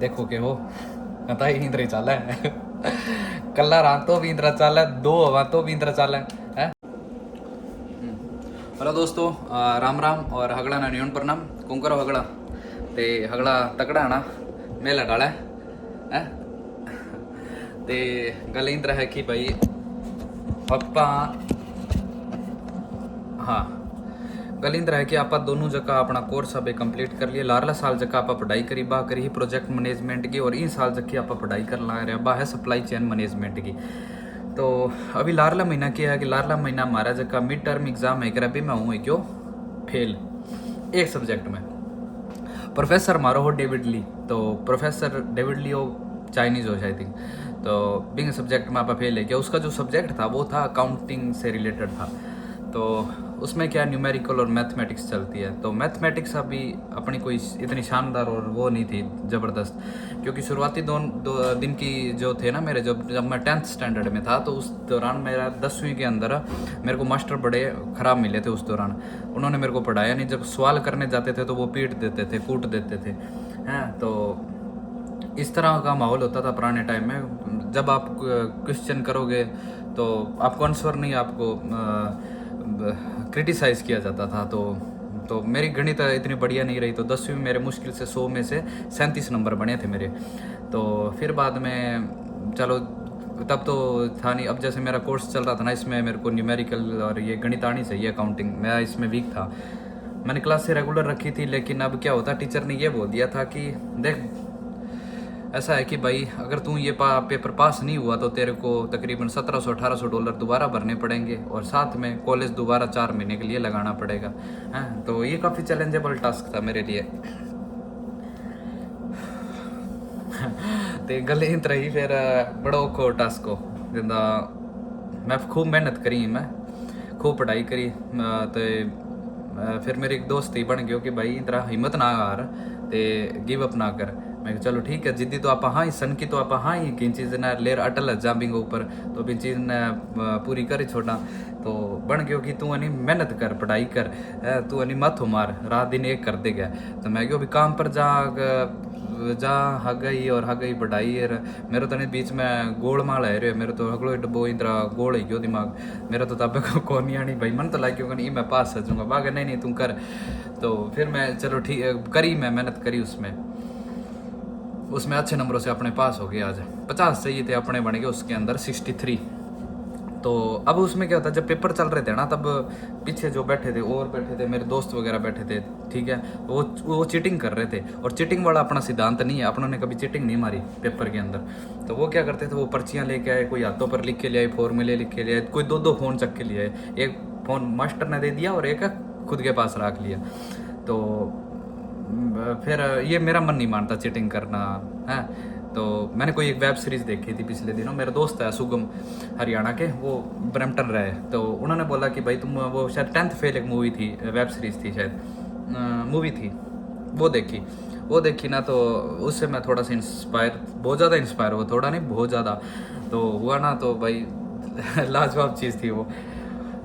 देखो के हो कता ही इंद्र चाल है कल्ला रात तो भी इंद्र चाल है, दो हवा तो भी इंद्र चाल है। हेलो दोस्तों, राम राम और हगड़ा ना न्यून प्रणाम। कुंकर हगड़ा ते हगड़ा तकड़ा ना मेला डाला है ते गल इंद्र है कि भाई पप्पा हाँ गल इंद्र है कि आप दोनों जगह अपना कोर्स अभी कंप्लीट कर लिए। लारला साल जगह आप पढ़ाई करी बा करी प्रोजेक्ट मैनेजमेंट की, और इन साल जगह आप पढ़ाई कर ला रहे बा है सप्लाई चेन मैनेजमेंट की। तो अभी लारला महीना क्या है कि लारला महीना हमारा जगह मिड टर्म एग्जाम है, अभी मैं हूँ क्यों फेल एक सब्जेक्ट में। प्रोफेसर हमारा हो डेविड ली, तो प्रोफेसर डेविड ली हो चाइनीज़ हो शायद, तो बिंग सब्जेक्ट में आप फेल है क्या। उसका जो सब्जेक्ट था वो था अकाउंटिंग से रिलेटेड था, तो उसमें क्या न्यूमेरिकल और मैथमेटिक्स चलती है। तो मैथमेटिक्स अभी अपनी कोई इतनी शानदार और वो नहीं थी ज़बरदस्त, क्योंकि शुरुआती दो दिन की जो थे ना मेरे, जब मैं 10th स्टैंडर्ड में था, तो उस दौरान मेरा 10वीं के अंदर मेरे को मास्टर बड़े ख़राब मिले थे। उस दौरान उन्होंने मेरे को पढ़ाया नहीं, जब सवाल करने जाते थे तो वो पीट देते थे, कूट देते थे हैं। तो इस तरह का माहौल होता था पुराने टाइम में। जब आप क्वेश्चन करोगे तो आपको आंसर नहीं, आपको क्रिटिसाइज़ किया जाता था। तो मेरी गणित इतनी बढ़िया नहीं रही, तो 10वीं में मेरे मुश्किल से 100 में से 37 नंबर बने थे मेरे। तो फिर बाद में चलो तब तो था नहीं। अब जैसे मेरा कोर्स चल रहा था ना, इसमें मेरे को न्यूमेरिकल और ये गणित आनी चाहिए, अकाउंटिंग, मैं इसमें वीक था। मैंने क्लास से रेगुलर रखी थी, लेकिन अब क्या होता, टीचर ने ये बोल दिया था कि देख ऐसा है कि भाई अगर तू ये पेपर पास नहीं हुआ तो तेरे को तकरीबन $1700-1800 दोबारा भरने पड़ेंगे, और साथ में कॉलेज दोबारा 4 महीने के लिए लगाना पड़ेगा। हैं, तो ये काफ़ी चैलेंजेबल टास्क था मेरे लिए। तो गल इंत रही फिर बड़ा औखो टास्क हो जिंदा मैं खूब मेहनत करी, मैं खूब पढ़ाई करी। तो फिर मेरे एक दोस्त ही बन गयो कि भाई तेरा हिम्मत ना हार ते गिव अप ना कर। मैं चलो ठीक है, जिद्दी तो आप हाँ ही सन की, तो आप हाँ ही किन चीज़ ने लेर अटल जाबिंग ऊपर, तो भी चीज़ ने पूरी कर छोड़ा। तो बन गयो कि तू अनी मेहनत कर, पढ़ाई कर, तू अनी मत हो मार, रात दिन एक कर देगा। तो मैं क्यों भी काम पर जा हगई और हगई बढ़ाई है। मेरे तो नहीं बीच में गोल माल है रे, मेरे तो हगलो डब्बो इंद्रा गोल है क्यों दिमाग मेरा तो तब कौन नहीं आनी भाई, मन तो लाइक क्यों नहीं मैं पास सजूंगा बाग, नहीं तू कर। तो फिर मैं चलो ठीक करी, मैं मेहनत करी उसमें अच्छे नंबरों से अपने पास हो गए। आज 50 चाहिए थे, अपने बन गए उसके अंदर 63। तो अब उसमें क्या होता है, जब पेपर चल रहे थे ना, तब पीछे जो बैठे थे और बैठे थे मेरे दोस्त वगैरह बैठे थे, ठीक है, वो चीटिंग कर रहे थे। और चीटिंग वाला अपना सिद्धांत नहीं है, अपनों ने कभी चीटिंग नहीं मारी पेपर के अंदर। तो वो क्या करते थे, वो पर्चियाँ लेके आए, कोई हाथों पर लिख के ले आए, फॉर्मूले लिख के ले आए, कोई दो फ़ोन चक के लिए आए। एक फ़ोन मास्टर ने दे दिया और एक खुद के पास रख लिया। तो फिर ये मेरा मन नहीं मानता चीटिंग करना है। तो मैंने कोई एक वेब सीरीज़ देखी थी पिछले दिनों, मेरा दोस्त है सुगम हरियाणा के, वो ब्रैम्पटन रहे, तो उन्होंने बोला कि भाई तुम वो शायद 10th फेल एक मूवी थी, वेब सीरीज़ थी शायद, मूवी थी, वो देखी ना। तो उससे मैं थोड़ा सा इंस्पायर, बहुत ज़्यादा इंस्पायर हुआ, थोड़ा नहीं बहुत ज़्यादा तो हुआ ना। तो भाई लाजवाब चीज़ थी वो।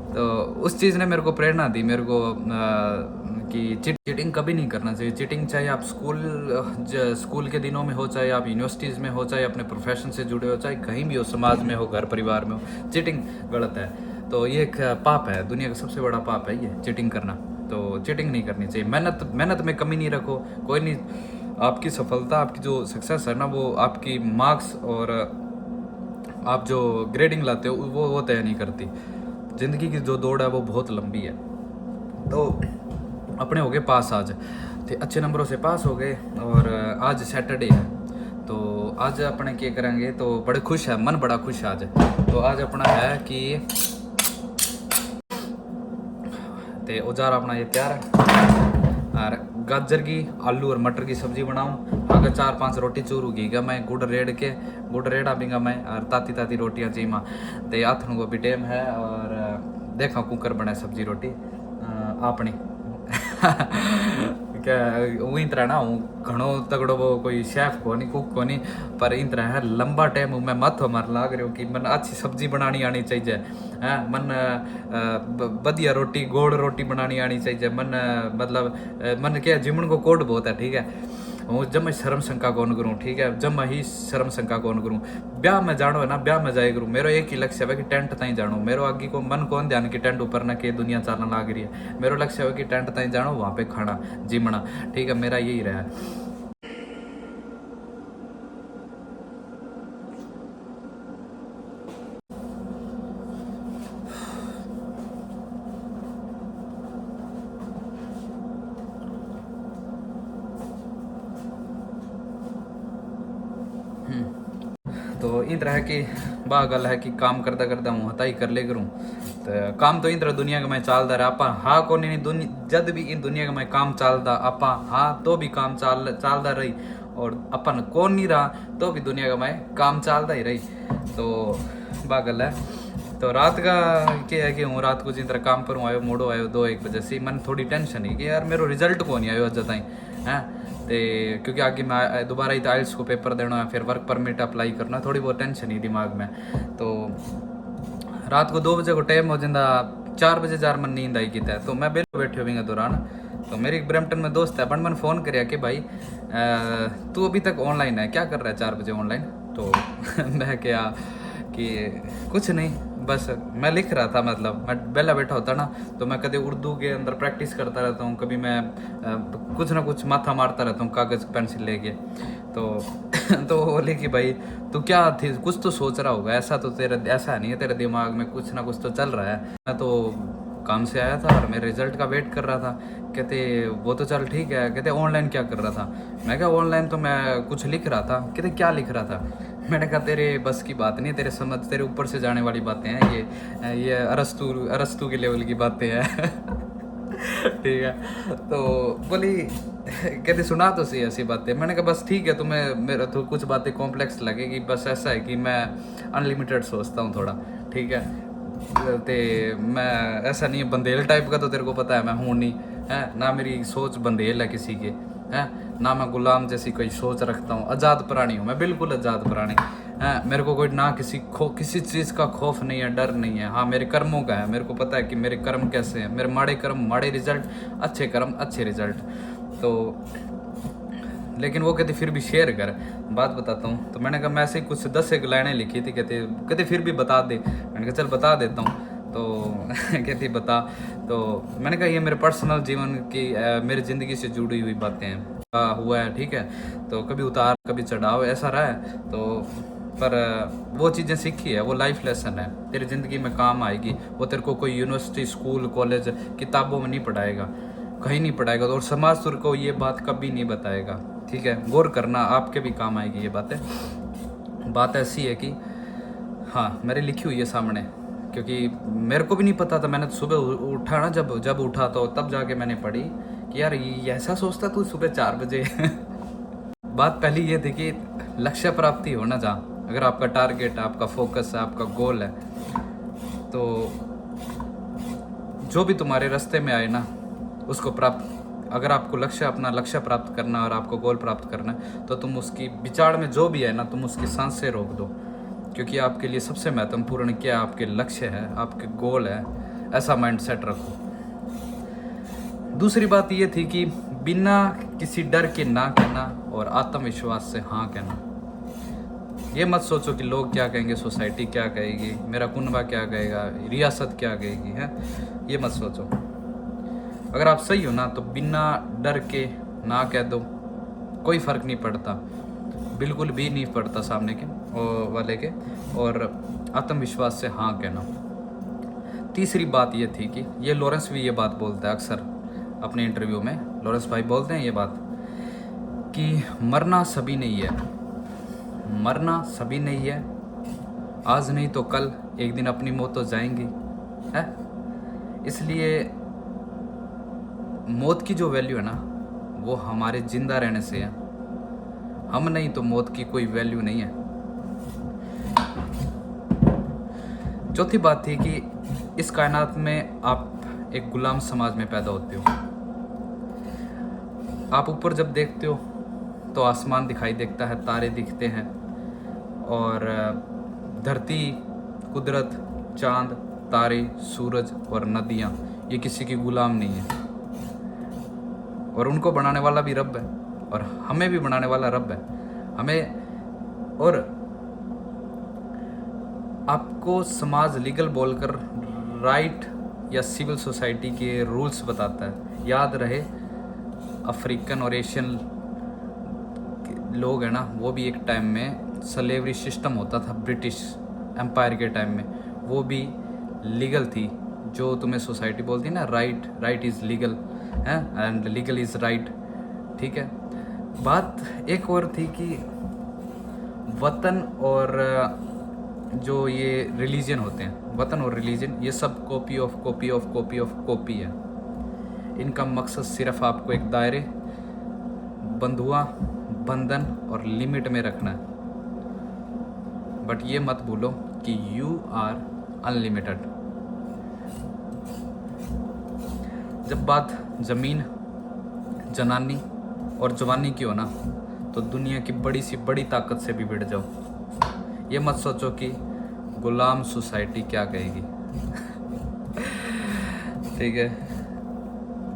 तो उस चीज़ ने मेरे को प्रेरणा दी, मेरे को कि चीटिंग कभी नहीं करना चाहिए। चीटिंग चाहे आप स्कूल के दिनों में हो, चाहे आप यूनिवर्सिटीज़ में हो, चाहे अपने प्रोफेशन से जुड़े हो, चाहे कहीं भी हो, समाज में हो, घर परिवार में हो, चीटिंग गलत है। तो ये एक पाप है, दुनिया का सबसे बड़ा पाप है ये चीटिंग करना। तो चीटिंग नहीं करनी चाहिए। मेहनत में कमी नहीं रखो, कोई नहीं, आपकी सफलता, आपकी जो सक्सेस है ना, वो आपकी मार्क्स और आप जो ग्रेडिंग लाते हो वो तय नहीं करती। ज़िंदगी की जो दौड़ है वो बहुत लंबी है। तो अपने हो गए पास आज, तो अच्छे नंबरों से पास हो गए, और आज सैटरडे है, तो आज अपने क्या करेंगे, तो बड़े खुश है, मन बड़ा खुश है आज। तो आज अपना है कि ते औजार अपना ये तैयार है, और गाजर की, आलू और मटर की सब्जी बनाऊँ, अगर 4-5 रोटी चूरू घीगा मैं, गुड़ रेड़ा बिंगा मैं, और ताती रोटियाँ चीमा। ते आथन को भी टेम है, और देखा कुकर बने सब्जी रोटी अपनी क्या वही तरह ना हूँ घणो तगड़ो वो कोई शेफ को नहीं, कुक को नहीं, पर इन तरह है लंबा टाइम मैं मत हमार लाग रहे हो कि मन अच्छी सब्जी बनानी आनी चाहिए है, मन बढ़िया रोटी, गोड़ रोटी बनानी आनी चाहिए, मन मतलब मन क्या जिमन को कोड बहुत है, ठीक है। हूँ जब मैं शर्म शंका कौन करूँ, ठीक है, जब मैं ही शर्म शंका कौन करूँ। ब्याह में जानो है ना, ब्याह में जाए करूँ, मेरा एक ही लक्ष्य है कि टेंट ताई जानो। मेरा आगे को मन कौन ध्यान कि टेंट ऊपर ना के दुनिया चलना लाग रही है। मेरा लक्ष्य है कि टेंट ताई जानो, वहाँ पे खाना जिमना, ठीक है, मेरा यही रहा है। तो इन तरह की बा गल है कि काम करता करता हूँ हता ही कर ले करूँ। तो काम तो इन तरह दुनिया का मैं चलता रहा आपा हाँ को नहीं जद भी इन दुनिया का मैं काम चलता आपा हाँ तो भी काम चलता रही, और अपन कौन नहीं रहा तो भी दुनिया का मैं काम चलता ही रही। तो बा गल है। तो रात का क्या है कि हूँ रात को जिन तरह काम पर आयो मोड़ो आयो 2-1 बजे से मन थोड़ी टेंशन है कि यार मेरा रिजल्ट को नहीं आयो अज ताई है। तो क्योंकि आगे मैं दोबारा ही आइल्स को पेपर देना है, फिर वर्क परमिट अप्लाई करना, थोड़ी बहुत टेंशन ही दिमाग में। तो रात को 2 बजे को टाइम हो जाता, 4 बजे जार मन नींद आई किता है। तो मैं बेलो बैठे हुए दौरान तो मेरी एक ब्रैम्पटन में दोस्त है, बन मन फ़ोन कराया कि भाई तू अभी तक ऑनलाइन है, क्या कर रहा है 4 बजे ऑनलाइन। तो मैं क्या कि कुछ नहीं, बस मैं लिख रहा था, मतलब मैं बेला बैठा होता ना तो मैं कभी उर्दू के अंदर प्रैक्टिस करता रहता हूँ, कभी मैं कुछ ना कुछ माथा मारता रहता हूँ कागज़ पेंसिल लेके। तो तो वो बोले कि भाई तू क्या थी, कुछ तो सोच रहा होगा, ऐसा तो तेरा ऐसा नहीं है, तेरे दिमाग में कुछ ना कुछ तो चल रहा है। मैं तो काम से आया था और मेरे रिजल्ट का वेट कर रहा था। कहते वो तो चल ठीक है, कहते ऑनलाइन क्या कर रहा था। मैं कहा ऑनलाइन तो मैं कुछ लिख रहा था। कहते क्या लिख रहा था। मैंने कहा तेरे बस की बात नहीं, तेरे समझ तेरे ऊपर से जाने वाली बातें हैं ये अरस्तू के लेवल की बातें हैं। ठीक है। तो बोली कहते सुना तो सही ऐसी बातें। मैंने कहा बस ठीक है, तुम्हें मेरा तो कुछ बातें कॉम्प्लेक्स लगेगी, बस ऐसा है कि मैं अनलिमिटेड सोचता हूँ थोड़ा, ठीक है। ते मैं ऐसा नहीं है बंदेल टाइप का, तो तेरे को पता है मैं हूँ नहीं है ना, मेरी सोच बंदेल है किसी के है ना, मैं गुलाम जैसी कोई सोच रखता हूँ। आज़ाद प्राणी हूँ मैं, बिल्कुल आज़ाद प्राणी है। मेरे को कोई ना किसी चीज़ का खौफ नहीं है, डर नहीं है। हाँ मेरे कर्मों का है, मेरे को पता है कि मेरे कर्म कैसे हैं, मेरे माड़े कर्म माड़े रिजल्ट, अच्छे कर्म अच्छे रिजल्ट। तो लेकिन वो कहते फिर भी शेयर कर, बात बताता हूँ। तो मैंने कहा मैं ऐसे ही कुछ 10 लाइनें लिखी थी, कहते फिर भी बता दे। मैंने कहा चल बता देता हूँ। तो कहती बता। तो मैंने कहा ये मेरे पर्सनल जीवन की मेरी ज़िंदगी से जुड़ी हुई बातें हैं, हुआ है, ठीक है। तो कभी उतार कभी चढ़ाव ऐसा रहा है, तो पर वो चीज़ें सीखी है, वो लाइफ लेसन है, तेरी ज़िंदगी में काम आएगी। वो तेरे को कोई यूनिवर्सिटी स्कूल कॉलेज किताबों में नहीं पढ़ाएगा, कहीं नहीं पढ़ाएगा, और समाज तुर को ये बात कभी नहीं बताएगा, ठीक है। गौर करना, आपके भी काम आएगी ये बातें। बात ऐसी है कि हाँ मेरी लिखी हुई है सामने, क्योंकि मेरे को भी नहीं पता था। मैंने सुबह उठा ना, जब उठा तो तब जाके मैंने पढ़ी कि यार ये ऐसा सोचता तू सुबह 4 बजे। बात पहली ये थी कि लक्ष्य प्राप्ति हो ना जहाँ, अगर आपका टारगेट, आपका फोकस है, आपका गोल है, तो जो भी तुम्हारे रास्ते में आए ना उसको प्राप्त, अगर आपको अपना लक्ष्य प्राप्त करना और आपको गोल प्राप्त करना है, तो तुम उसकी विचार में जो भी है ना, तुम उसकी सांसें रोक दो, क्योंकि आपके लिए सबसे महत्वपूर्ण क्या आपके लक्ष्य है, आपके गोल है, ऐसा माइंड सेट रखो। दूसरी बात ये थी कि बिना किसी डर के ना कहना और आत्मविश्वास से हाँ कहना। ये मत सोचो कि लोग क्या कहेंगे, सोसाइटी क्या कहेगी, मेरा कुनबा क्या कहेगा, रियासत क्या कहेगी, है ये मत सोचो। अगर आप सही हो ना तो बिना डर के ना कह दो, कोई फ़र्क नहीं पड़ता, बिल्कुल भी नहीं पड़ता सामने के वाले के। और आत्मविश्वास से हाँ कहना। तीसरी बात ये थी कि ये लॉरेंस भी ये बात बोलता है अक्सर अपने इंटरव्यू में, लॉरेंस भाई बोलते हैं ये बात कि मरना सभी नहीं है, मरना सभी नहीं है, आज नहीं तो कल एक दिन अपनी मौत तो जाएंगी है। इसलिए मौत की जो वैल्यू है ना वो हमारे जिंदा रहने से है, हम नहीं तो मौत की कोई वैल्यू नहीं है। चौथी बात थी कि इस कायनात में आप एक गुलाम समाज में पैदा होते हो। आप ऊपर जब देखते हो तो आसमान दिखाई देता है, तारे दिखते हैं, और धरती, कुदरत, चांद, तारे, सूरज और नदियाँ ये किसी की गुलाम नहीं है, और उनको बनाने वाला भी रब है और हमें भी बनाने वाला रब है। हमें, और आपको समाज लीगल बोलकर राइट या सिविल सोसाइटी के रूल्स बताता है। याद रहे, अफ्रीकन और एशियन लोग हैं ना, वो भी एक टाइम में स्लेवरी सिस्टम होता था ब्रिटिश एम्पायर के टाइम में, वो भी लीगल थी। जो तुम्हें सोसाइटी बोलती है ना, राइट इज़ लीगल है एंड लीगल इज़ राइट, ठीक है। बात एक और थी कि वतन और जो ये रिलीजन होते हैं, वतन और रिलीजन, ये सब copy of copy of copy of copy है। इनका मकसद सिर्फ आपको एक दायरे, बंधुआ, बंधन और लिमिट में रखना है। बट ये मत भूलो कि यू आर अनलिमिटेड। जब बात ज़मीन, जनानी और जवानी की हो ना, तो दुनिया की बड़ी सी बड़ी ताकत से भी भिड़ जाओ। ये मत सोचो कि गुलाम सोसाइटी क्या कहेगी। ठीक है,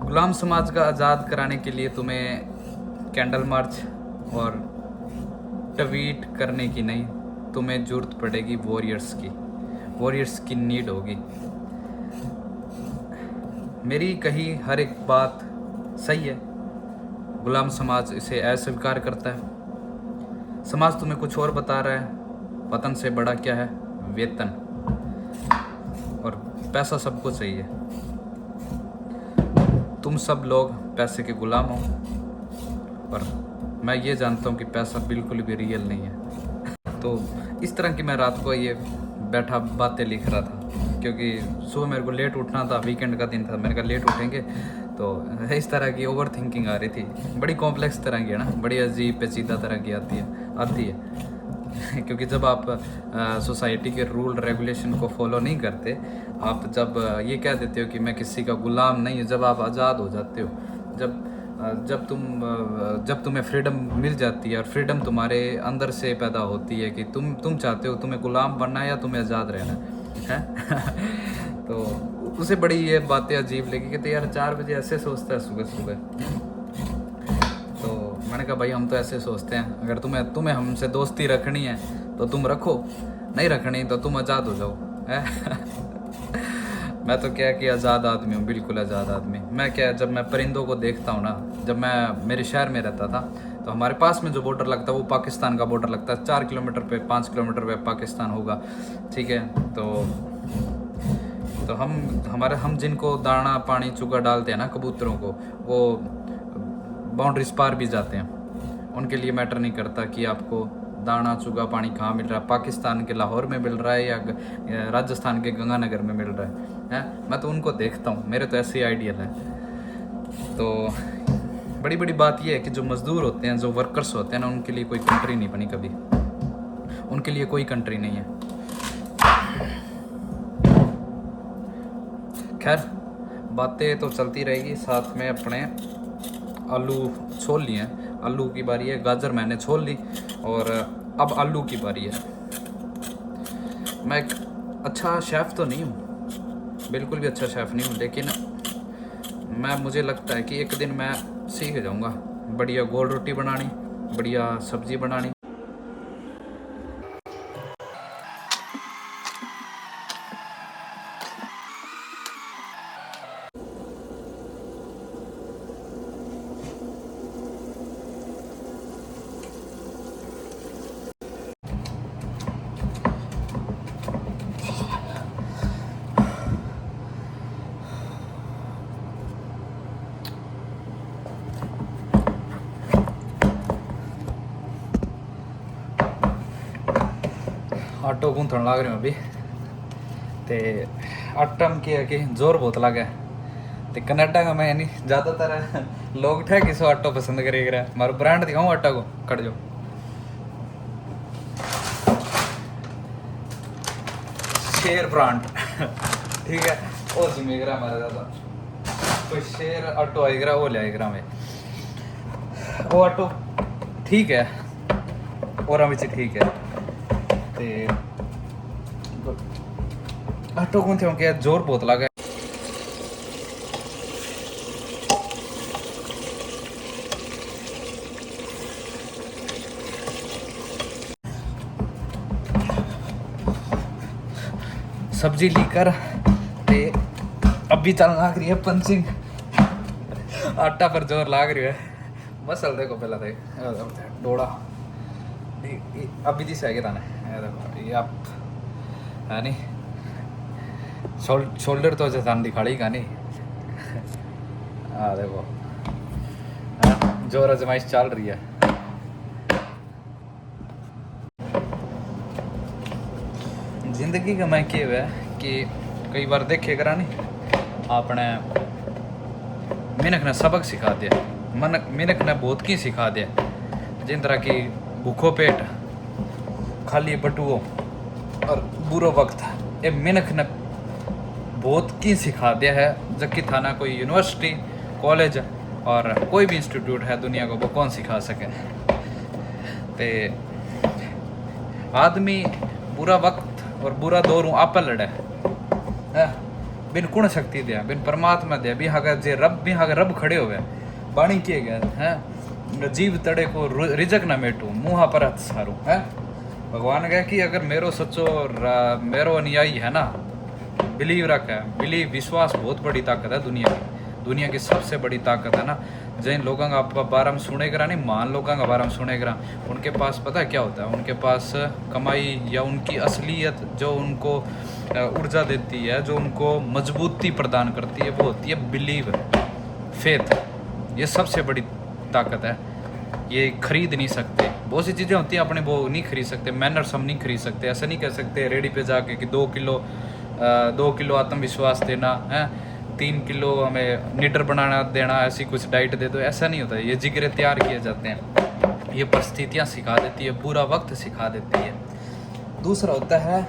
गुलाम समाज का आज़ाद कराने के लिए तुम्हें कैंडल मार्च और ट्वीट करने की नहीं, तुम्हें ज़रूरत पड़ेगी वॉरियर्स की नीड होगी। मेरी कही हर एक बात सही है। गुलाम समाज इसे अस्वीकार करता है। समाज तुम्हें कुछ और बता रहा है। वतन से बड़ा क्या है? वेतन और पैसा सबको चाहिए। तुम सब लोग पैसे के गुलाम हो, पर मैं ये जानता हूँ कि पैसा बिल्कुल भी रियल नहीं है। तो इस तरह की मैं रात को ये बैठा बातें लिख रहा था, क्योंकि सुबह मेरे को लेट उठना था, वीकेंड का दिन था। मैंने कहा लेट उठेंगे, तो इस तरह की ओवर थिंकिंग आ रही थी। बड़ी कॉम्प्लेक्स तरह की है ना, बड़ी अजीब पेचीदा तरह की आती है। क्योंकि जब आप सोसाइटी के रूल रेगुलेशन को फॉलो नहीं करते, आप जब ये कह देते हो कि मैं किसी का गुलाम नहीं हूँ, जब आप आज़ाद हो जाते हो, जब तुम्हें फ्रीडम मिल जाती है, और फ्रीडम तुम्हारे अंदर से पैदा होती है कि तुम चाहते हो तुम्हें गुलाम बनना है या तुम्हें आज़ाद रहना है। तो उसे बड़ी ये बातें अजीब लगी कि तो यार 4 बजे ऐसे सोचता है सुबह सुबह। तो मैंने कहा भाई हम तो ऐसे सोचते हैं, अगर तुम्हें हमसे दोस्ती रखनी है तो तुम रखो, नहीं रखनी तो तुम आज़ाद हो जाओ। मैं तो क्या कि आज़ाद आदमी हूँ, बिल्कुल आज़ाद आदमी। मैं क्या, जब मैं परिंदों को देखता हूँ ना, जब मैं मेरे शहर में रहता था तो हमारे पास में जो बॉर्डर लगता है वो पाकिस्तान का बॉर्डर लगता है। 4 किलोमीटर पे 5 किलोमीटर पे पाकिस्तान होगा, ठीक है। तो हम जिनको दाना पानी चुगा डालते हैं ना कबूतरों को, वो बाउंड्रीज पार भी जाते हैं। उनके लिए मैटर नहीं करता कि आपको दाना चुगा पानी कहाँ मिल रहा है, पाकिस्तान के लाहौर में मिल रहा है या राजस्थान के गंगानगर में मिल रहा है। मैं तो उनको देखता हूँ, मेरे तो ऐसे ही आइडियल है। तो बड़ी बड़ी बात यह है कि जो मज़दूर होते हैं, जो वर्कर्स होते हैं ना, उनके लिए कोई कंट्री नहीं बनी कभी, उनके लिए कोई कंट्री नहीं है। खैर बातें तो चलती रहेगी, साथ में अपने आलू छोल लिए हैं। आलू की बारी है, गाजर मैंने छोल ली और अब आलू की बारी है। मैं एक अच्छा शेफ़ तो नहीं हूँ, बिल्कुल भी अच्छा शेफ़ नहीं हूँ, लेकिन मुझे लगता है कि एक दिन मैं सीख जाऊँगा बढ़िया गोल रोटी बनानी, बढ़िया सब्ज़ी बनानी। आटो गूंथन लग रहे हो अभी, तो आटा में क्या है कि जोर बहुत लगा है। तो कनाडा का मैं नहीं, ज़्यादातर लोग ठे किसो आटो पसंद करेगा। मारो ब्रांड दिखाऊँ आटा को, कट जाओ। शेर ब्रांड, ठीक है, वो जिमेगा हमारा ज़्यादा कोई शेर आटो आएगा वो ले आएगा में, वो आटो ठीक है और हम ठीक है। तो आटो कौन थे क्या जोर बहुत लगा। सब्जी लेकर ते अभी चल लाग रही है पंचिंग, आटा पर जोर लाग रही है। मसल देखो पहला देख डोड़ा अभी दिस है क्या देखो ये आप है नहीं शोल्डर तो जैसा दिखाड़ी का नहीं। हाँ देखो जोर आजमाइश चल रही है। जिंदगी का मैं क्या है कि कई बार देखे करा नहीं आपने मिनक ने सबक सिखा दिया, मिनक ने बहुत की सिखा दिया। जिन तरह की भूखो पेट, खाली बटुओ और बुरो वक्त, ये मिनक ने बहुत की सिखा दिया है। जबकि थाना कोई यूनिवर्सिटी कॉलेज और कोई भी इंस्टीट्यूट है दुनिया को वो कौन सिखा सके। ते आदमी बुरा वक्त और बुरा दौर आप लड़े है बिन कुण शक्ति दिया, बिन परमात्मा दिया भी हाँ जे रब भी हाँ रब खड़े हुए बाणी किए गए हैं जीव तड़े को रिजक ना मेटू मुँह पर हथ सारू है। भगवान कहे कि अगर मेरो सच्चो मेरो अनुयायी है ना, बिलीव रखा है, बिलीव विश्वास बहुत बड़ी ताकत है दुनिया की सबसे बड़ी ताकत है ना। जिन लोगों का बारे में सुने करा नहीं, मान लोगों का बारे में सुने करा, उनके पास पता है क्या होता है, उनके पास कमाई या उनकी असलियत जो उनको ऊर्जा देती है, जो उनको मजबूती प्रदान करती है, वो होती है बिलीव, फेथ। ये सबसे बड़ी ताकत है, ये खरीद नहीं सकते। बहुत सी चीज़ें होती हैं अपने वो नहीं खरीद सकते, मैनर्स हम नहीं खरीद सकते। ऐसा नहीं कह सकते रेडी पे जाके कि 2 किलो आत्मविश्वास देना है, 3 किलो हमें निडर बनाना देना, ऐसी कुछ डाइट दे दो, ऐसा नहीं होता। ये जिगरे तैयार किए जाते हैं, ये परिस्थितियाँ सिखा देती है, बुरा वक्त सिखा देती है। दूसरा होता है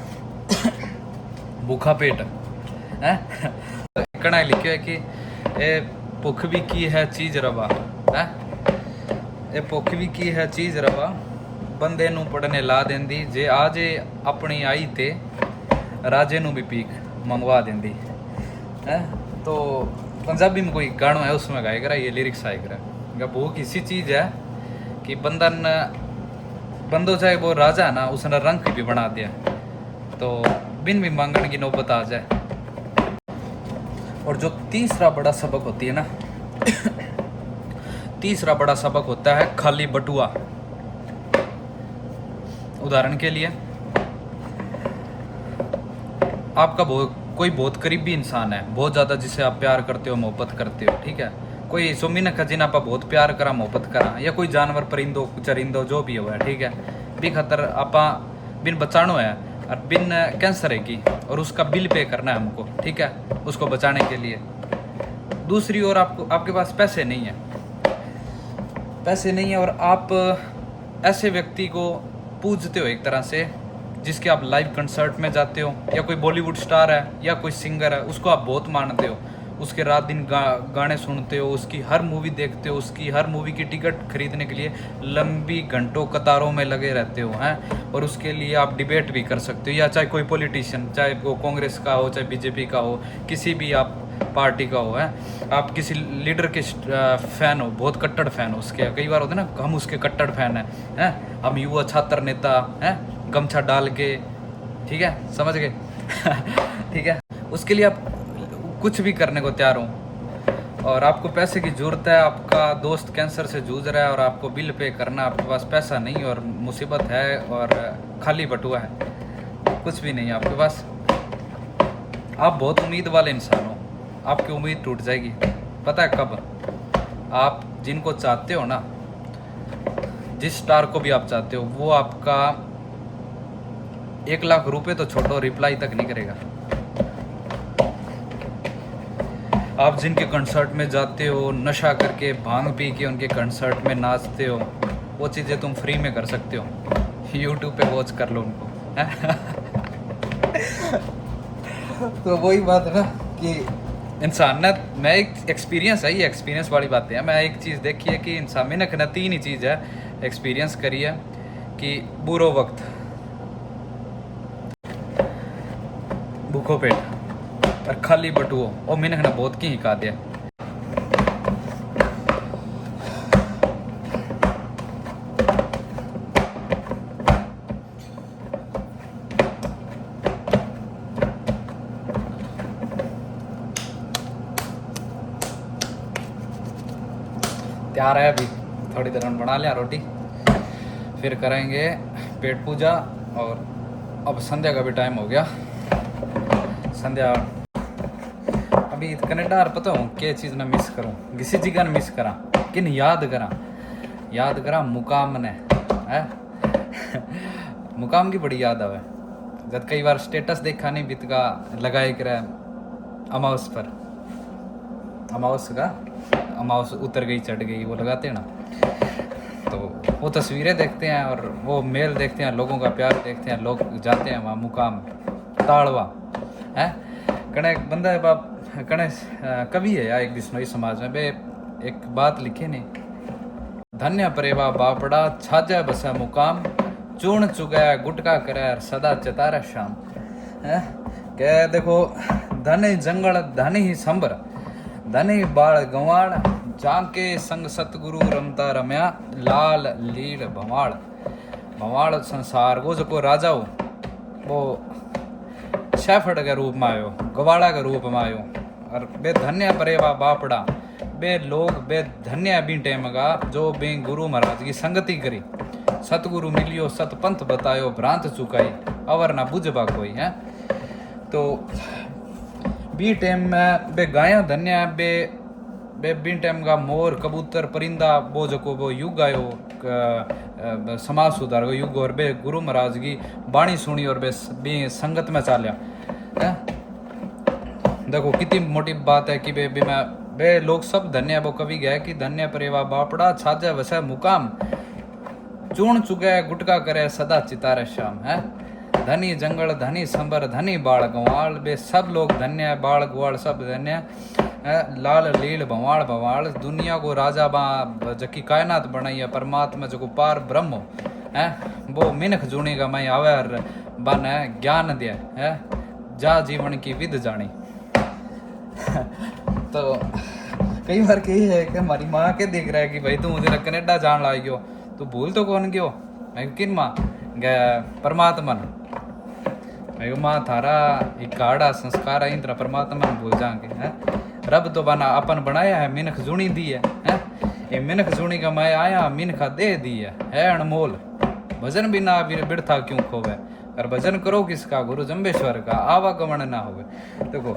भूखा पेट है। कड़ा लिखे है कि ए भुख भी की है चीज रवा है, ए भुख भी की है चीज रवा बंदे नू पढ़ने ला देंदी, जे आजे अपनी आई ते राजे नू भी पीक मंगवा देंदी है। तो पंजाबी में कोई गाना है उसमें गाए करा ये लिरिक्स आए करा, भूख इसी चीज़ है कि बंदो चाहे वो राजा है ना, उसने रंग भी बना दिया तो बिन भी मांगने की नौबत आ जाए। और जो तीसरा बड़ा सबक होती है ना तीसरा बड़ा सबक होता है खाली बटुआ। उदाहरण के लिए आपका कोई बहुत करीबी इंसान है, बहुत ज़्यादा, जिसे आप प्यार करते हो, मोहब्बत करते हो, ठीक है। कोई सुमिन खजिन आप बहुत प्यार करा, मोहब्बत करा, या कोई जानवर परिंदो चरिंदो जो भी हुआ है, ठीक है, भी खतर आप बिन बचानो है और बिन कैंसर है की, और उसका बिल पे करना है हमको, ठीक है, उसको बचाने के लिए। दूसरी ओर आपके पास पैसे नहीं है और आप ऐसे व्यक्ति को पूजते हो एक तरह से, जिसके आप लाइव कंसर्ट में जाते हो, या कोई बॉलीवुड स्टार है या कोई सिंगर है, उसको आप बहुत मानते हो, उसके रात दिन गाने सुनते हो, उसकी हर मूवी देखते हो, उसकी हर मूवी की टिकट खरीदने के लिए लंबी घंटों कतारों में लगे रहते हो हैं, और उसके लिए आप डिबेट भी कर सकते हो, या चाहे कोई पॉलिटिशियन, चाहे वो कांग्रेस का हो, चाहे बीजेपी का हो, किसी भी आप पार्टी का हो, है, आप किसी लीडर के फ़ैन हो, बहुत कट्टर फ़ैन हो उसके। कई बार होते हैं ना हम उसके कट्टर फ़ैन हैं, हम युवा छात्र नेता हैं, गमछा डाल के, ठीक है, समझ गए ठीक है, उसके लिए आप कुछ भी करने को तैयार हो। और आपको पैसे की ज़रूरत है, आपका दोस्त कैंसर से जूझ रहा है और आपको बिल पे करना, आपके पास पैसा नहीं और मुसीबत है और खाली बटुआ है, कुछ भी नहीं है आपके पास, आप बहुत उम्मीद वाले इंसान हो, आपकी उम्मीद टूट जाएगी। पता है कब? आप जिनको चाहते हो ना, जिस स्टार को भी आप चाहते हो, वो आपका 1 लाख रुपए तो छोड़ो, रिप्लाई तक नहीं करेगा। आप जिनके कंसर्ट में जाते हो, नशा करके भांग पी के उनके कंसर्ट में नाचते हो, वो चीज़ें तुम फ्री में कर सकते हो, यूट्यूब पे वॉच कर लो उनको तो वही बात है ना कि इंसान ने, मैं एक एक्सपीरियंस है, ये एक्सपीरियंस वाली बातें हैं। मैं एक चीज़ देखी है कि इंसान में ना 3 ही चीज़ है एक्सपीरियंस करी है कि बुरो वक्त, भूखो पेट और खाली बटुओ, और मैंने ना बहुत की ही कहा दिया। क्या रहा है अभी, थोड़ी देर में बना लिया रोटी, फिर करेंगे पेट पूजा। और अब संध्या का भी टाइम हो गया, संध्या अभी कनेडा पता हूँ क्या चीज़ ना मिस करूँ, किसी जगह ना मिस करा, किन याद करा मुकाम ने है मुकाम की बड़ी याद आवे, जब कई बार स्टेटस देखा नहीं बीत का लगाए कर अमावस उतर गई चढ़ गई वो लगाते हैं ना, तो वो तस्वीरें देखते हैं और वो मेल देखते हैं, लोगों का प्यार देखते हैं, लोग जाते हैं वहाँ मुकाम ताड़वा है। कने एक बंदा है बाप, कने कवि है यार एक बिश्नोई समाज में बे, एक बात लिखी नहीं, धन्य परेवा बापड़ा छाजा बसा मुकाम, चूर्ण चुगाया गुटका करे सदा चतारा शाम है। क्या देखो, धन ही जंगल धन ही संबर, धन ही बाल गंवाड़, जाके संग सतगुरु रमता रम्या, लाल लील भवाड़ संसार वो जो राजा हो वो शैफड़ के रूप में आयो, गवाड़ा के रूप में आयो। और बे धन्य परेवा बापड़ा, बे लोग बे धन्य भी टाइम का जो बे गुरु महाराज की संगति करी, सतगुरु मिलियो सतपंथ बतायो, भ्रांत चुकाई अवर ना बुझबा कोई है। तो बी टाइम में बे गाया धन्य बे बे बी टाइम का मोर कबूतर परिंदा वो जो को वो युग आयो समाज सुधार को युग, और बे गुरु महाराज की बाणी सुनी और बे संगत में चालिया है। देखो कितनी मोटी बात है कि बे लोग सब धन्य, वो कवि गया कि धन्य परेवा बापड़ा छाजा वसै मुकाम, चूर्ण चुगे गुटका करे सदा चितारे शाम है। धनी जंगल धनी संबर धनी बाल गवाल, बे सब लोग धन्य, बाल ग्वाल सब धन्य, लाल लील भवाड़ दुनिया को राजा बा जकी कायनात बनाई है, परमात्मा जो पार ब्रह्म है वो मिनख जूनी का मैं आवे बन ज्ञान दिया है, जा जीवन की विद जानी तो कई बार कही है कि हमारी माँ के देख रहा है कि भाई तू मुझे कनेडा जान ला गयो, तू भूल तो कौन गयो, मैं किन माँ गया परमात्मा मैं माँ थारा एक गाढ़ा संस्कार है इंद्र परमात्मा भूल जाएंगे है। रब तो बना अपन बनाया है, मिनख जुनी दी है ये मिनख जुनी का मैं आया मिनखा दे दी है अनमोल, भजन भी ना बिरथा क्यों खोवे, और भजन करो किसका गुरु जम्बेश्वर का, आवागमन ना होवे। देखो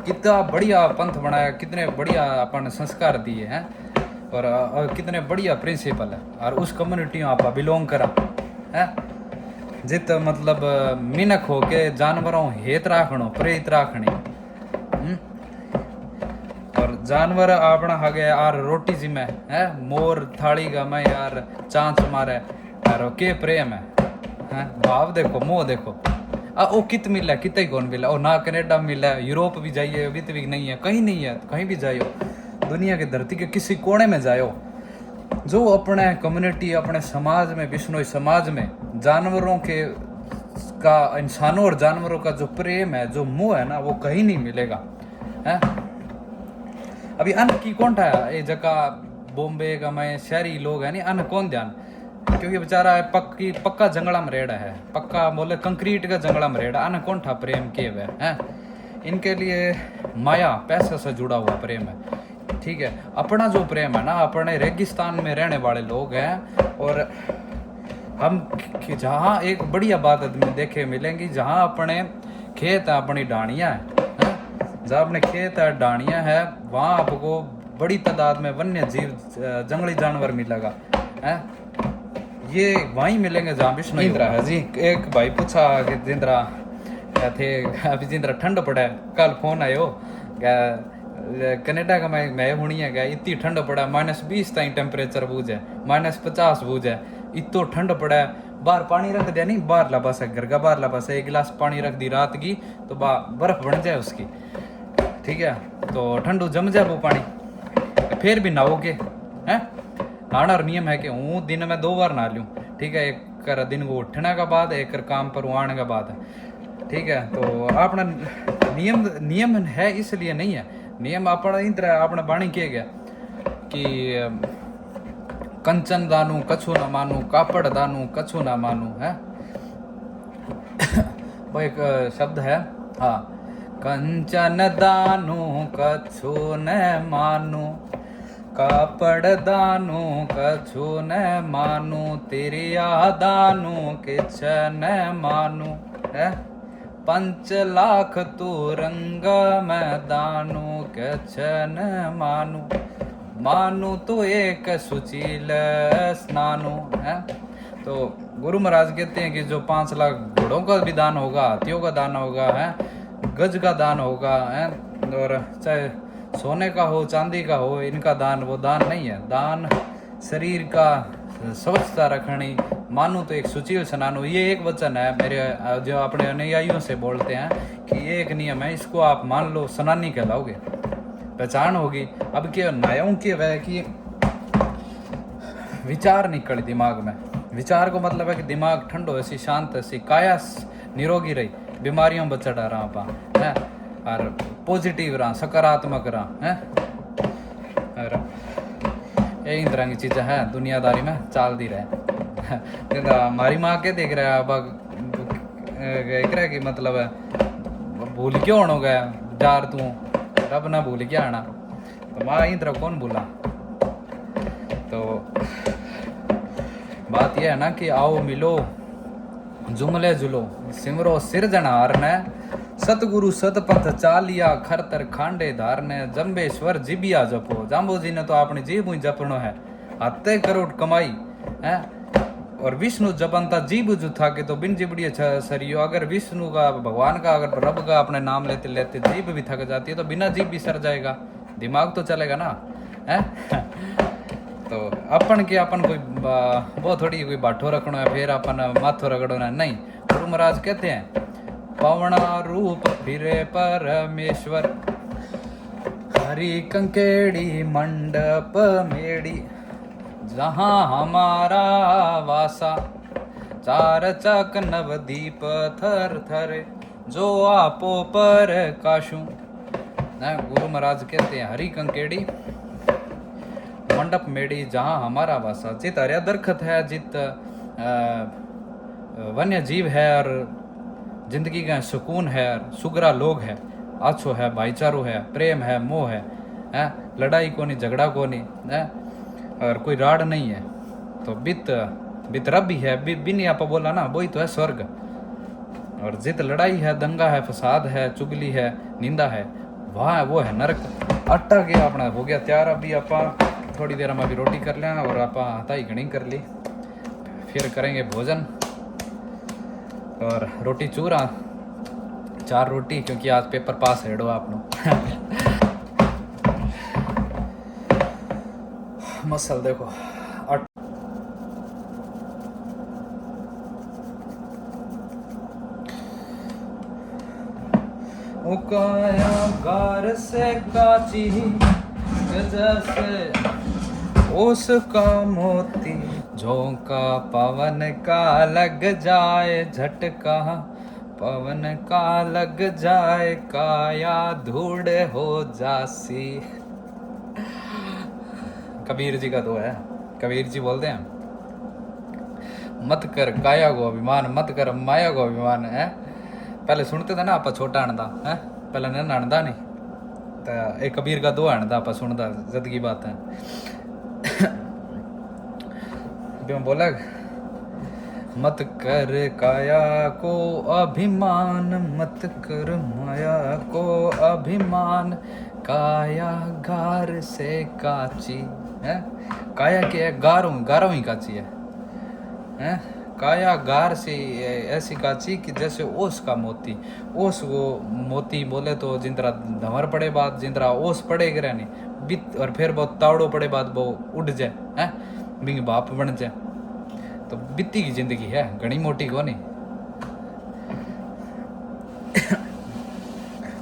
कितना बढ़िया पंथ बनाया, कितने बढ़िया अपन संस्कार दिए हैं, और कितने बढ़िया प्रिंसिपल है, और उस कम्युनिटी में आप बिलोंग करा है। जित मतलब मिनख हो के जानवरों हेत राखणो प्रेरित राखनी, और जानवर अपना हगे यार रोटी जिमे है, मोर थाली का मैं यार चांच मारे यार के प्रेम है भाव देखो मोह देखो ओ कित मिला कित ही कौन मिला, और ना कनेडा मिला, यूरोप भी जाइए वित भी नहीं है, कहीं नहीं है, कहीं भी जाइयो दुनिया की धरती के किसी कोने में जायो, जो अपने कम्युनिटी अपने समाज में बिश्नोई समाज में जानवरों के का इंसानों और जानवरों का जो प्रेम है जो मोह है ना वो कहीं नहीं मिलेगा है। अभी अन्न की कौन था ये जगह बॉम्बे का मैं शहरी लोग है नहीं अन्न कौन ध्यान, क्योंकि बेचारा पक्का जंगला में रेड़ा है, पक्का बोले कंक्रीट का जंगला में रेड़ा, अन्न कौन था प्रेम के हुए हैं। इनके लिए माया पैसे से जुड़ा हुआ प्रेम है, ठीक है। अपना जो प्रेम है ना अपने रेगिस्तान में रहने वाले लोग हैं, और हम जहाँ एक बढ़िया बात देखे मिलेंगी, जहाँ अपने खेत है अपनी डाणियाँ है, जहाँ अपने खेत है डाणियाँ है, वहाँ आपको बड़ी तादाद में वन्य जीव जंगली जानवर मिलेगा है, ये वहीं मिलेंगे जहाँ विष्णु इंद्रा है जी। एक भाई पूछा कि जिंद्रा थे अभी जिंद्रा ठंड पड़ा है, कल फोन आयो कनेडा का मैं होनी है क्या इतनी ठंड पड़ा, -20 ताई टेम्परेचर बूझ है, -50 बूझ है, इतो ठंड पड़ा है, बाहर पानी रख दिया नहीं बाहर ला पास है, घर का बाहर ला पास है, 1 गिलास पानी रख दी रात की तो बर्फ बन जाए उसकी, ठीक है, तो ठंडू जम जाए वो पानी, फिर भी नहाओगे हैं। नहाना और नियम है कि हूँ दिन में 2 बार नहा लूँ, ठीक है, एक कर दिन को उठने का बाद, एक कर काम पर आने का बाद, ठीक है। तो अपना नियम है इसलिए नहीं है, नियम अपना इधर अपने बाणी किए गया कि कंचन दानू कछु न मानू, कापड़ दानू कछु न मानू है वो एक शब्द है हाँ, कंचन दानू कछु न मानू, कापड़ दानू कछु न मानू तेरी दानू किछ न मानू है 5 लाख तू रंग मैं दानू किछ न मानू मानू तो एक सुचील स्नानु है। तो गुरु महाराज कहते हैं कि जो 5 लाख घोड़ों का भी दान होगा, हाथियों का दान होगा है, गज का दान होगा है, और चाहे सोने का हो चांदी का हो, इनका दान वो दान नहीं है। दान शरीर का स्वच्छता रखनी, मानू तो एक सुचील स्नानु। ये एक वचन है मेरे जो अपने अनुयायियों से बोलते हैं कि ये एक नियम है, इसको आप मान लो, स्नानी कहलाओगे, पहचान होगी। अब क्या नायों की वह कि विचार निकल दिमाग में। विचार को मतलब है कि दिमाग ठंडो ऐसी शांत ऐसी, काया निरोगी रही, बीमारियों बचा रहा पा है, और पॉजिटिव रहा, सकारात्मक रहा है। और यही तरह की चीज़ें हैं दुनियादारी में चाल दी रहे। हमारी माँ के देख रहा है अब देख रहा है कि मतलब है भूल क्यों हो गया जार तू, रब ना भूल क्या आना, तो माँ यही तरह कौन भूला। तो बात यह है ना कि आओ मिलो जुमले जुलो सिमरो सिरजनहार ने, सतगुरु सतपथ चालिया खरतर खांडे धारने, जम्बेश्वर जिबिया जपो। जाम्बो जी ने तो अपनी जीभ ही जपनो है, 7 करोड़ कमाई है, और विष्णु जपनता जीभ जो था कि तो बिन जिबड़ी सरियो। अगर विष्णु का, भगवान का, अगर रब का अपने नाम लेते लेते जीभ भी थक जाती है तो बिना जीभ भी सर जाएगा, दिमाग तो चलेगा ना है। तो अपन के अपन कोई वो थोड़ी कोई बाठो रखना है फिर अपन माथो रगड़ना है, नहीं। गुरु महाराज कहते हैं पवना रूप फिरे परमेश्वर, हरि कंकेड़ी मंडप मेड़ी, जहाँ हमारा वासा, 4 चक नवदीप थर थरे, जो आपो पर काशू। गुरु महाराज कहते हैं हरि कंकेड़ी मंडप मेड़ी, जहाँ हमारा वासा। जित हरिया दरखत है, जित वन्य जीव है, और जिंदगी का सुकून है, सुगरा लोग है, अच्छो है, भाईचारो है, प्रेम है, मोह है, लड़ाई को नहीं, झगड़ा को नहीं है, और कोई राड नहीं है। तो बित रब भी है, बिन आप बोला ना, वही तो है स्वर्ग। और जित लड़ाई है, दंगा है, फसाद है, चुगली है, निंदा है, वहाँ वो है नरक। आटा गया अपना हो गया तैयार। अभी आप थोड़ी देर में अभी रोटी कर लें, और आप हथाई घनी कर ली, फिर करेंगे भोजन। और रोटी चूरा 4 रोटी, क्योंकि आज पेपर पास हेडो आप मसल देखो उकाया गार से काची जैसे उसका मोती, झोंका पवन का लग जाए झटका, पवन का लग जाए काया धूड़ हो जासी। कबीर जी का दो है। कबीर जी बोलते हैं मत कर काया को अभिमान, मत कर माया को अभिमान है। पहले सुनते थे ना आप छोटा अणदा है, पहले न अणदा नहीं तो एक कबीर का दो अणदा आप सुनता जद की बात है। मैं बोला मत कर काया को अभिमान, मत कर माया को अभिमान, काया गार से काची है। काया क्या है? गारों ही काची है? काया गार से ऐसी काची कि जैसे ओस का मोती। ओस वो मोती बोले तो जिंतरा धमर पड़े बाद, जिंतरा ओस पड़े गिरा नहीं बित, और फिर बहुत तावड़ो पड़े बाद वो उड़ जाए है, बिंग बाप बन जाए। तो बित्ती की जिंदगी है, घनी मोटी को नहीं।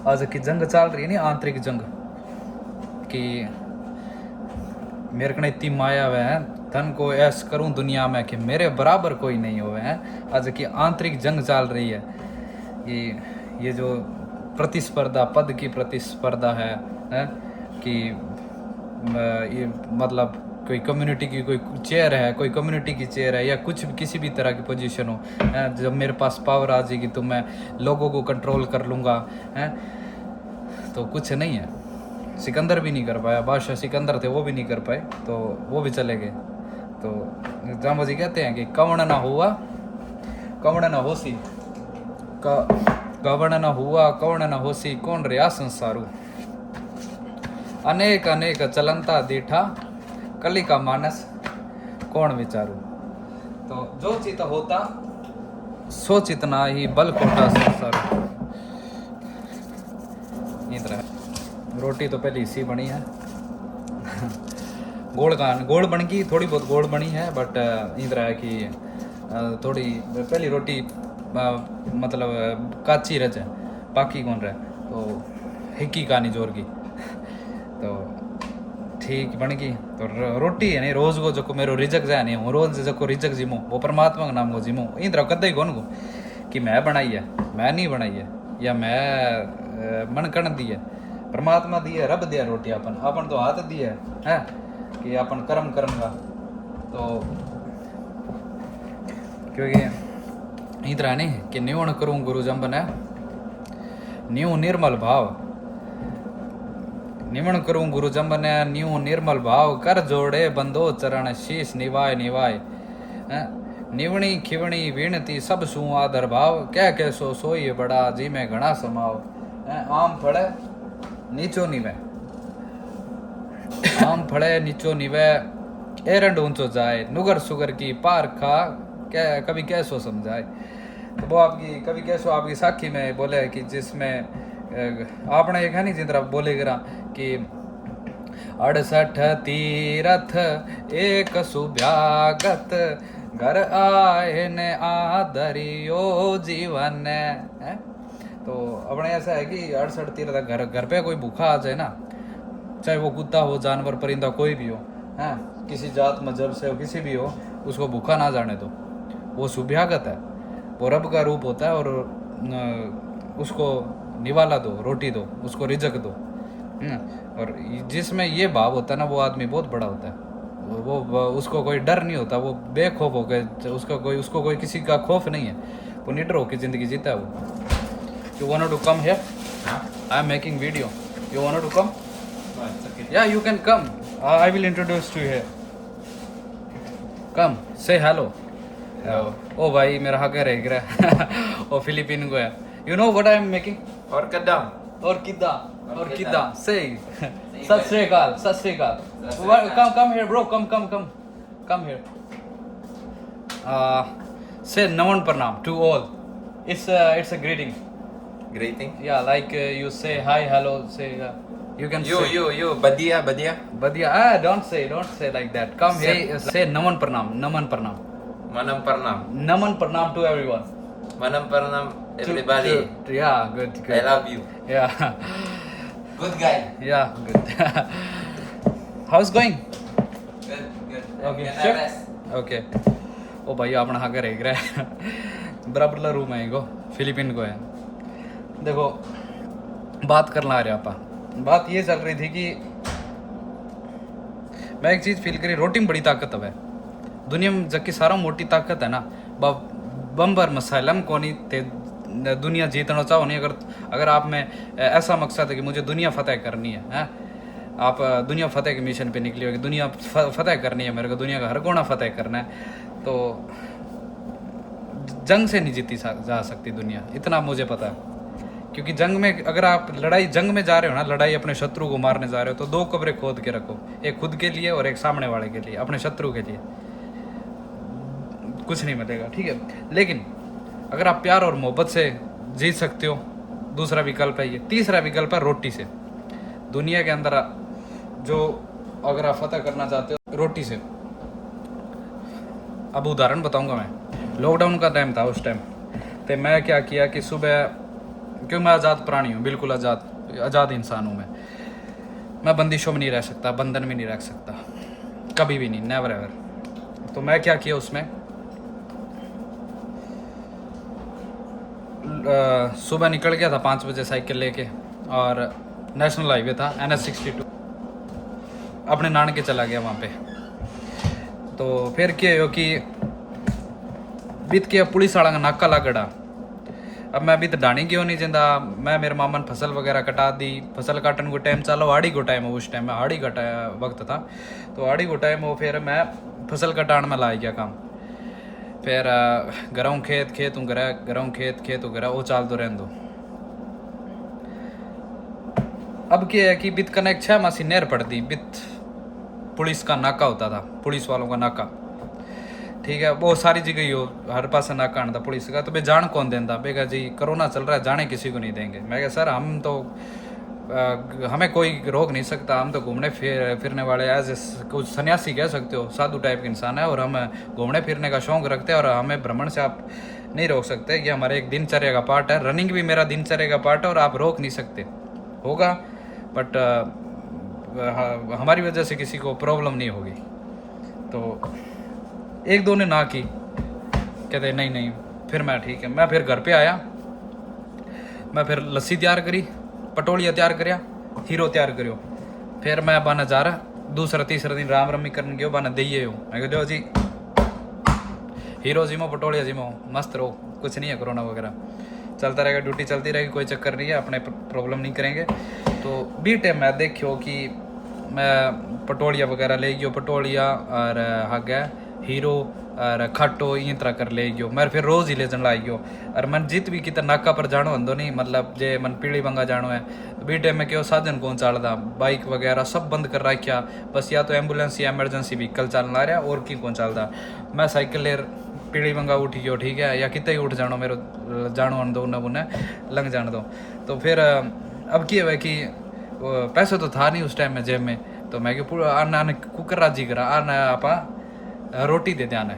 आज की जंग चल रही है नहीं, आंतरिक जंग कि मेरे को इतनी माया हुआ है, धन को ऐश करूं दुनिया में कि मेरे बराबर कोई नहीं हुए हैं। आज की आंतरिक जंग चल रही है। ये जो प्रतिस्पर्धा, पद की प्रतिस्पर्धा है कि ये मतलब कोई कम्युनिटी की कोई चेयर है, कोई कम्युनिटी की चेयर है, या कुछ किसी भी तरह की पोजीशन हो, जब मेरे पास पावर आ जाएगी तो मैं लोगों को कंट्रोल कर लूँगा, तो कुछ नहीं है। सिकंदर भी नहीं कर पाया, बादशाह सिकंदर थे वो भी नहीं कर पाए, तो वो भी चले गए। तो जाम्बो जी कहते हैं कि कवण ना हुआ कवण ना होसी, कवण न हुआ कवण न होसी, कौन रहा संसारू। अनेक अनेक चलंता दीठा, कली का मानस कौन विचारू। तो जो चित होता सो चितना ही बल खोटा संसारू। इधर रोटी तो पहले इसी बनी है गोल बन गई, थोड़ी बहुत गोल बनी है, बट इधर है कि थोड़ी पहली रोटी मतलब काची रच है, पाकी कौन रहे, तो हिक्की कहानी जोर की, तो ठीक बन गई। तो रोटी है नहीं रोज को जो मेरो रिजक जाए नहीं, हूँ रोज जो रिजक जिमो वो परमात्मा का नाम को जिमो। इधर कद ही कौन को कि मैं बनाई है, मैं नहीं बनाई है, या मैं मन कण दी है, परमात्मा दी है, रब दिया रोटी अपन अपन तो हाथ दी है कि अपन कर्म करूँगा। तो क्योंकि इधर है नहीं कि न्यून करूँ गुरु जम्बन है, न्यू निर्मल भाव, निमण करूं गुरु जम्बन है, न्यू निर्मल भाव, कर जोड़े बंदो चरण, शीश निवाय निवाय। निवणी खिवणी विनती सब सू आदर भाव, कह के सो सोई बड़ा, जी में घना समाव। आम फड़े नीचो निवे, आम फड़े नीचो निवे, एरंड ऊंचो जाए, नुगर सुगर की पार खा, क्या कभी कैसो समझाए। तो वो आपकी कभी कैसो आपकी साखी में बोले कि जिसमें आपने एक है नहीं जिस तरह बोले गिरा कि 68 तीरथ एक सुभ्यागत, घर आए ने आदरियो जीवन है। तो अपने ऐसा है कि 68 तीरथ घर पे कोई भूखा आ जाए ना, चाहे वो कुत्ता हो, जानवर, परिंदा, कोई भी हो, है किसी जात मजहब से हो, किसी भी हो, उसको भूखा ना जाने दो, वो सुभ्यागत है, वो रब का रूप होता है। और उसको निवाला दो, रोटी दो, उसको रिजक दो। और जिसमें ये भाव होता है ना, वो आदमी बहुत बड़ा होता है। वो उसको कोई डर नहीं होता, वो बेखौफ हो गए, उसको कोई किसी का खौफ नहीं है, वो निडर होकर जिंदगी जीता है वो। You want to come here? I am making video, you want to come? या you can come, I will introduce to here, come say hello. ओ भाई मेरा हक रह गया ओ फिलीपीन को है। You know what I am making? और किदा say Sat Sri Akal, Sat Sri Akal. Come here bro, come here. Say naman pranam to all. It's a greeting. Greeting? Yeah, like you say hi, hello, say you can say You badia. don't say like that. Come here, say naman pranam. Manam pranam. Naman pranam to everyone. Manam pranam everybody. Yeah, good. I love you. Yeah. Good guy. Yeah, good. How's going? Good. Okay, Can I sure. rest? Okay. ओ भाई अपना हाँ कर रहा बराबर ला room है को Philippine को है। देखो बात करना आ रहा आपा, बात ये चल रही थी कि मैं एक चीज़ फील करी, रोटी में बड़ी ताकत है दुनिया में, जबकि सारा मोटी ताकत है ना, बम्बर मसालम को नहीं थे दुनिया जीतना चाहो नहीं। अगर आप में ऐसा मकसद है कि मुझे दुनिया फतेह करनी है, आप दुनिया फतेह के मिशन पे निकली होगी, दुनिया फतेह करनी है मेरे को, दुनिया का हर कोना फतेह करना है, तो जंग से नहीं जीती जा सकती दुनिया, इतना मुझे पता है। क्योंकि जंग में अगर आप जंग में जा रहे हो ना, लड़ाई अपने शत्रु को मारने जा रहे हो, तो दो कब्रें खोद के रखो, एक खुद के लिए और एक सामने वाले के लिए, अपने शत्रु के लिए, कुछ नहीं मिलेगा, ठीक है। लेकिन अगर आप प्यार और मोहब्बत से जीत सकते हो, दूसरा विकल्प है ये। तीसरा विकल्प है रोटी से। दुनिया के अंदर जो अगर आप फतेह करना चाहते हो रोटी से। अब उदाहरण बताऊंगा मैं, लॉकडाउन का टाइम था, उस टाइम तो मैं क्या किया कि सुबह, क्योंकि मैं आज़ाद प्राणी हूँ, बिल्कुल आज़ाद इंसान हूँ मैं बंदिशों में नहीं रह सकता, बंधन में नहीं रह सकता, कभी भी नहीं, नेवर एवर। तो मैं क्या किया उसमें, सुबह निकल गया था 5 बजे साइकिल लेके, और नेशनल हाईवे था NH62, अपने नानके चला गया वहाँ पे। तो फिर क्या हो कि बीत के पुलिस वाला का नाका लागड़ा, अब मैं अभी तो डाणी क्यों नहीं जिंदा मैं मेरे मामा ने फसल वगैरह कटा दी फसल काटन को टाइम चलो हाड़ी को टाइम उस टाइम में हाड़ी का वक्त था तो हाड़ी को टाइम हो फिर मैं फसल कटान में ला गया काम फिर घरों खेत खेत हूँ घरों खेत खेत हूँ वो चाल तो रहन दो अब क्या है कि बित कनेक्ट 6 मासी नहर पड़ती बित पुलिस का नाका होता था पुलिस वालों का नाका ठीक है वो सारी जगह ही हो हर पास नाका आना था पुलिस का तो बे जान कौन देता बेगा जी कोरोना चल रहा है जाने किसी को नहीं देंगे मैं कहा सर हम तो हमें कोई रोक नहीं सकता हम तो घूमने फिरने वाले एज कुछ सन्यासी कह सकते हो साधु टाइप के इंसान है और हम घूमने फिरने का शौक रखते हैं और हमें भ्रमण से आप नहीं रोक सकते ये हमारे एक दिनचर्या का पार्ट है रनिंग भी मेरा दिनचर्या का पार्ट है और आप रोक नहीं सकते होगा बट हमारी वजह से किसी को प्रॉब्लम नहीं होगी तो एक दो ने ना की कहते नहीं नहीं फिर मैं ठीक है मैं फिर घर पे आया मैं फिर लस्सी तैयार करी पटोलिया तैयार करया हीरो तैयार करियो फिर मैं बाना जा रहा दूसरा तीसरा दिन राम रमी करने गयो बाना दइए हो मैं कहो जी हीरो जिमो पटोलिया जिमो मस्त रहो कुछ नहीं है कोरोना वगैरह चलता रहेगा ड्यूटी चलती रहेगी कोई चक्कर नहीं है अपने प्रॉब्लम नहीं करेंगे तो बी टाइम मैं देखियो कि मैं पटोलिया वगैरह ले गयो पटोलिया और हग है हीरो और खट्टो इन तरह कर ले गयो मैं फिर रोज़ ही ले जन लाई गयो और मन जीत भी कितना नाका पर जानो हंदो नहीं मतलब जे मन पीली बंगा जानो है तो बी टाइम में क्यों साधन कौन चालदा बाइक वगैरह सब बंद कर रखा बस या तो एम्बुलेंस या एमरजेंसी व्हीकल चलना रहा और की कौन चलदा मैं साइकिल ले पीली बंगा उठ गयो ठीक है या कितने ही उठ जानो मेरे जानो अन दो उन्हें लंघ जान दो तो फिर अब क्या है कि पैसे तो था नहीं उस टाइम में जेब में तो मैं पूरा आना आने कुकर राजी करा आना आपा रोटी दे देना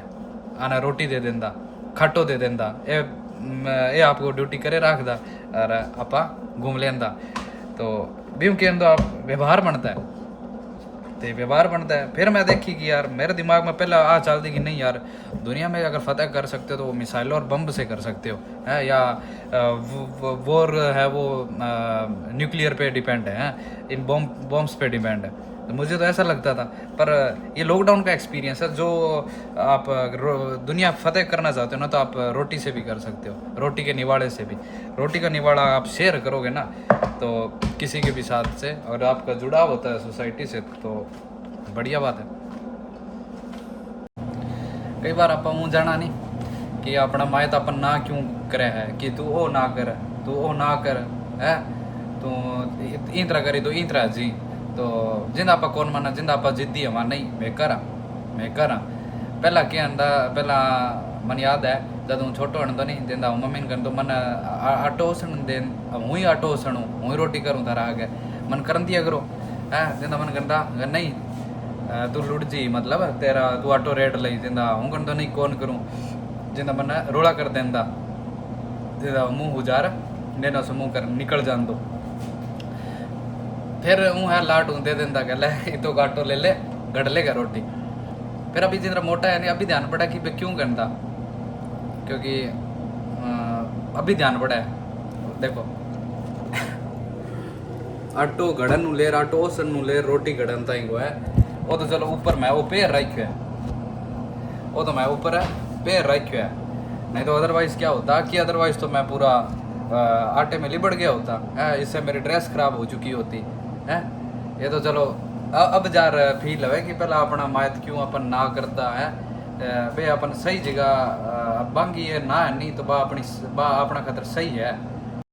आना रोटी दे देंदा खाटो दे देंदा ये आपको ड्यूटी करे रखदा और आपा घूम लेंदा तो बीम के अंदर आप व्यवहार बनता है तो व्यवहार बनता है फिर मैं देखी कि यार मेरे दिमाग में पहले आ चलती कि नहीं यार दुनिया में अगर फतेह कर सकते हो तो वो मिसाइल और बम से कर सकते हो है या वॉर है वो न्यूक्लियर पे डिपेंड है इन बॉम्ब्स पे डिपेंड है तो मुझे तो ऐसा लगता था पर ये लॉकडाउन का एक्सपीरियंस है जो आप दुनिया फतेह करना चाहते हो ना तो आप रोटी से भी कर सकते हो रोटी के निवाड़े से भी रोटी का निवाड़ा आप शेयर करोगे ना तो किसी के भी साथ से और आपका जुड़ाव होता है सोसाइटी से तो बढ़िया बात है कई बार आप मुँह जाना नहीं कि अपना मायत अपन ना क्यों करे है कि तू ओ ना कर तू ओ ना कर है तू इन तरह करी तो इन तरह जी तो जिंदा आप कौन माना जिंदा आप जिद्दी है वहाँ नहीं मैं करा पहला क्या आंदा पहला मन याद है जब हूँ छोटो हण तो नहीं जिंदा हूँ मम्मी ने तो मन आटो ओसण देन हूँ ही आटो ओसणूँ हूँ ही रोटी करूँ तारा आगे मन करन दिया करो है जिंदा मन कहता नहीं तू लुट जी मतलब तेरा तू आटो रेड लई जिंदा हूँ कहन तो नहीं कौन करूँ जिंदा मन रोड़ा कर देंदा जिंदा मुँह उजार नेना से मुँह कर निकल जान दो फिर हूँ है लाट हूँ दे देंदा कह ले तो आटो ले ले गढ़ लेगा रोटी फिर अभी जितना मोटा है नहीं अभी ध्यान पड़ा कि क्यों करता क्योंकि अभी ध्यान पड़ा है देखो आटो घड़न नु लेर आटो ओसन नु लेर रोटी घड़न ताई को है वो तो चलो ऊपर मैं वो पैर रखियो है वो तो मैं ऊपर है पैर रखियो है नहीं तो अदरवाइज क्या होता कि अदरवाइज तो मैं पूरा आटे में लिबड़ गया होता है इससे मेरी ड्रेस खराब हो चुकी होती है ये तो चलो अब जार फील है कि पहला अपना मायत क्यों अपन ना करता है बे अपन सही जगह बांगी है ना है नहीं तो बा अपनी बा अपना खतर सही है